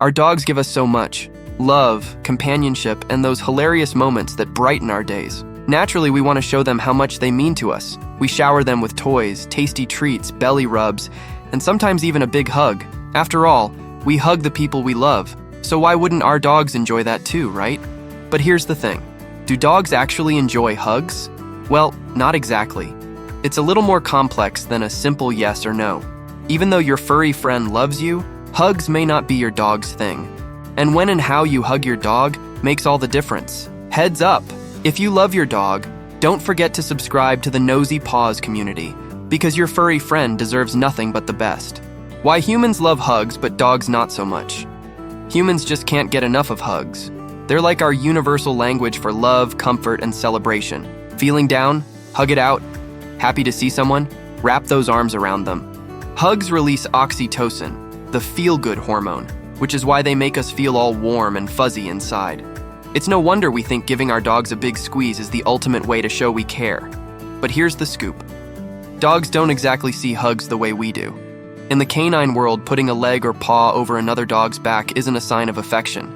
Our dogs give us so much: love, companionship, and those hilarious moments that brighten our days. Naturally, we want to show them how much they mean to us. We shower them with toys, tasty treats, belly rubs, and sometimes even a big hug. After all, we hug the people we love, so why wouldn't our dogs enjoy that too, right? But here's the thing. Do dogs actually enjoy hugs? Well, not exactly. It's a little more complex than a simple yes or no. Even though your furry friend loves you, hugs may not be your dog's thing. And when and how you hug your dog makes all the difference. Heads up! If you love your dog, don't forget to subscribe to the Nosy Paws community, because your furry friend deserves nothing but the best. Why humans love hugs but dogs not so much. Humans just can't get enough of hugs. They're like our universal language for love, comfort, and celebration. Feeling down? Hug it out. Happy to see someone? Wrap those arms around them. Hugs release oxytocin, the feel-good hormone, which is why they make us feel all warm and fuzzy inside. It's no wonder we think giving our dogs a big squeeze is the ultimate way to show we care. But here's the scoop. Dogs don't exactly see hugs the way we do. In the canine world, putting a leg or paw over another dog's back isn't a sign of affection.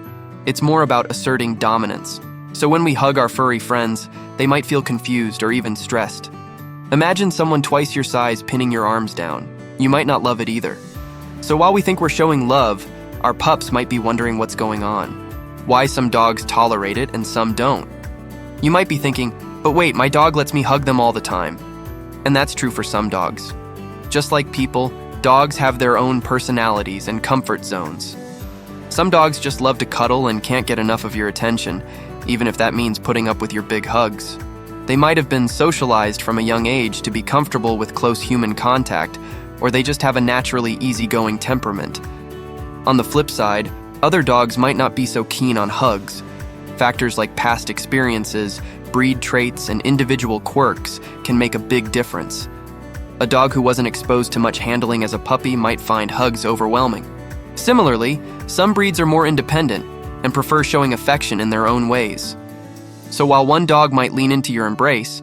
It's more about asserting dominance. So when we hug our furry friends, they might feel confused or even stressed. Imagine someone twice your size pinning your arms down. You might not love it either. So while we think we're showing love, our pups might be wondering what's going on. Why some dogs tolerate it and some don't. You might be thinking, but wait, my dog lets me hug them all the time. And that's true for some dogs. Just like people, dogs have their own personalities and comfort zones. Some dogs just love to cuddle and can't get enough of your attention, even if that means putting up with your big hugs. They might have been socialized from a young age to be comfortable with close human contact, or they just have a naturally easygoing temperament. On the flip side, other dogs might not be so keen on hugs. Factors like past experiences, breed traits, and individual quirks can make a big difference. A dog who wasn't exposed to much handling as a puppy might find hugs overwhelming. Similarly, some breeds are more independent and prefer showing affection in their own ways. So while one dog might lean into your embrace,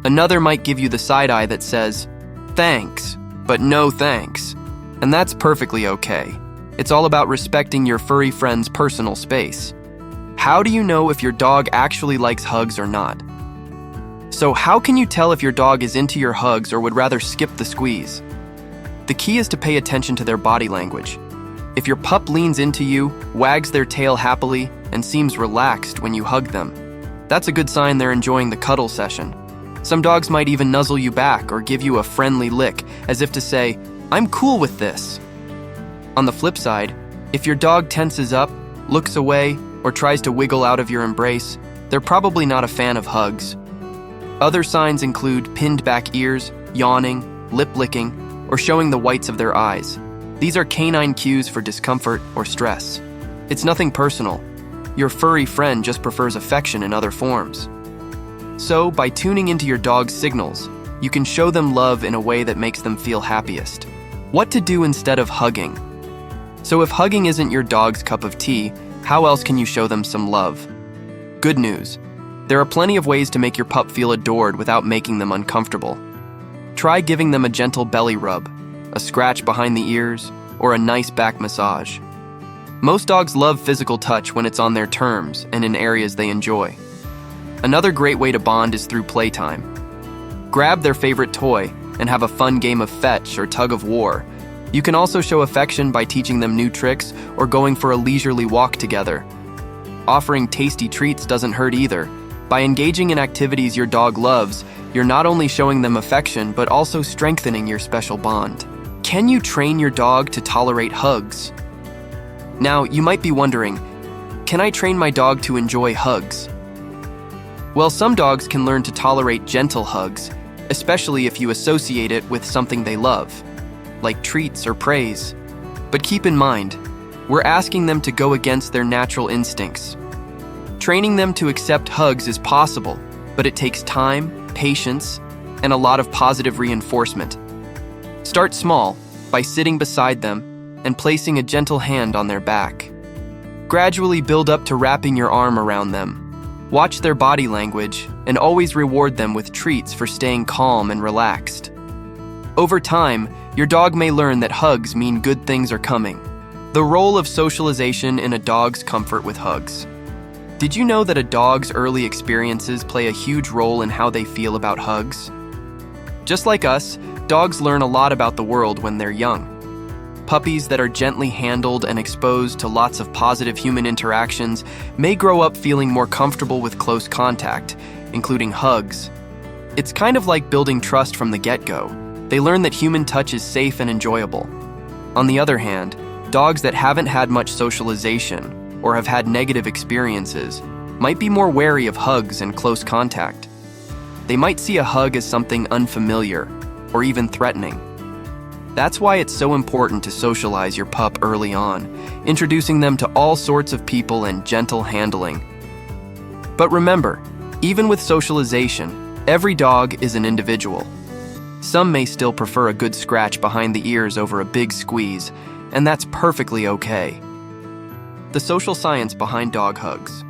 another might give you the side eye that says, "Thanks, but no thanks." And that's perfectly okay. It's all about respecting your furry friend's personal space. How do you know if your dog actually likes hugs or not? So how can you tell if your dog is into your hugs or would rather skip the squeeze? The key is to pay attention to their body language. If your pup leans into you, wags their tail happily, and seems relaxed when you hug them, that's a good sign they're enjoying the cuddle session. Some dogs might even nuzzle you back or give you a friendly lick, as if to say, "I'm cool with this." On the flip side, if your dog tenses up, looks away, or tries to wiggle out of your embrace, they're probably not a fan of hugs. Other signs include pinned back ears, yawning, lip licking, or showing the whites of their eyes. These are canine cues for discomfort or stress. It's nothing personal. Your furry friend just prefers affection in other forms. So, by tuning into your dog's signals, you can show them love in a way that makes them feel happiest. What to do instead of hugging? So if hugging isn't your dog's cup of tea, how else can you show them some love? Good news. There are plenty of ways to make your pup feel adored without making them uncomfortable. Try giving them a gentle belly rub, a scratch behind the ears, or a nice back massage. Most dogs love physical touch when it's on their terms and in areas they enjoy. Another great way to bond is through playtime. Grab their favorite toy and have a fun game of fetch or tug of war. You can also show affection by teaching them new tricks or going for a leisurely walk together. Offering tasty treats doesn't hurt either. By engaging in activities your dog loves, you're not only showing them affection, but also strengthening your special bond. Can you train your dog to tolerate hugs? Now, you might be wondering, can I train my dog to enjoy hugs? Well, some dogs can learn to tolerate gentle hugs, especially if you associate it with something they love, like treats or praise. But keep in mind, we're asking them to go against their natural instincts. Training them to accept hugs is possible, but it takes time, patience, and a lot of positive reinforcement. Start small by sitting beside them and placing a gentle hand on their back. Gradually build up to wrapping your arm around them. Watch their body language and always reward them with treats for staying calm and relaxed. Over time, your dog may learn that hugs mean good things are coming. The role of socialization in a dog's comfort with hugs. Did you know that a dog's early experiences play a huge role in how they feel about hugs? Just like us, dogs learn a lot about the world when they're young. Puppies that are gently handled and exposed to lots of positive human interactions may grow up feeling more comfortable with close contact, including hugs. It's kind of like building trust from the get-go. They learn that human touch is safe and enjoyable. On the other hand, dogs that haven't had much socialization or have had negative experiences might be more wary of hugs and close contact. They might see a hug as something unfamiliar or even threatening. That's why it's so important to socialize your pup early on, introducing them to all sorts of people and gentle handling. But remember, even with socialization, every dog is an individual. Some may still prefer a good scratch behind the ears over a big squeeze, and that's perfectly okay. The social science behind dog hugs.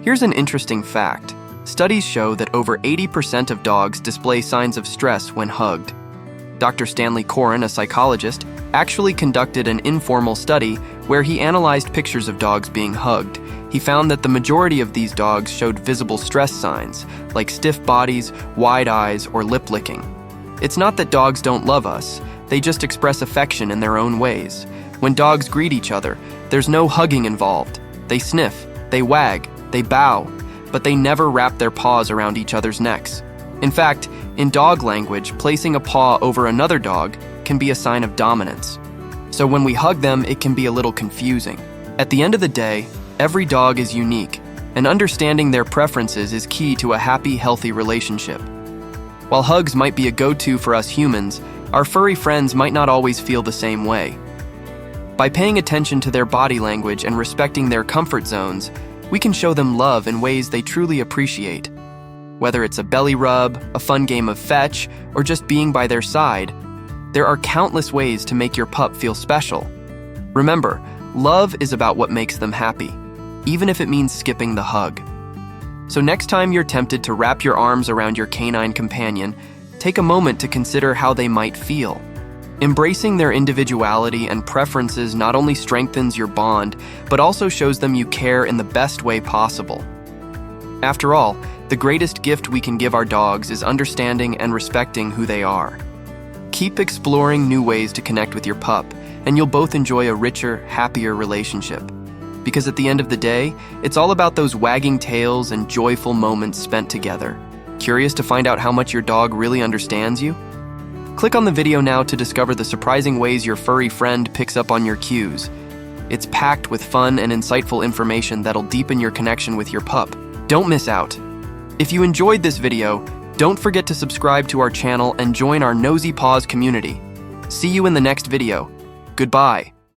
Here's an interesting fact. Studies show that over 80% of dogs display signs of stress when hugged. Dr. Stanley Coren, a psychologist, actually conducted an informal study where he analyzed pictures of dogs being hugged. He found that the majority of these dogs showed visible stress signs, like stiff bodies, wide eyes, or lip licking. It's not that dogs don't love us, they just express affection in their own ways. When dogs greet each other, there's no hugging involved. They sniff, they wag, they bow, but they never wrap their paws around each other's necks. In fact, in dog language, placing a paw over another dog can be a sign of dominance. So when we hug them, it can be a little confusing. At the end of the day, every dog is unique, and understanding their preferences is key to a happy, healthy relationship. While hugs might be a go-to for us humans, our furry friends might not always feel the same way. By paying attention to their body language and respecting their comfort zones, we can show them love in ways they truly appreciate. Whether it's a belly rub, a fun game of fetch, or just being by their side, there are countless ways to make your pup feel special. Remember, love is about what makes them happy, even if it means skipping the hug. So next time you're tempted to wrap your arms around your canine companion, take a moment to consider how they might feel. Embracing their individuality and preferences not only strengthens your bond, but also shows them you care in the best way possible. After all, the greatest gift we can give our dogs is understanding and respecting who they are. Keep exploring new ways to connect with your pup, and you'll both enjoy a richer, happier relationship. Because at the end of the day, it's all about those wagging tails and joyful moments spent together. Curious to find out how much your dog really understands you? Click on the video now to discover the surprising ways your furry friend picks up on your cues. It's packed with fun and insightful information that'll deepen your connection with your pup. Don't miss out. If you enjoyed this video, don't forget to subscribe to our channel and join our Nosy Paws community. See you in the next video. Goodbye.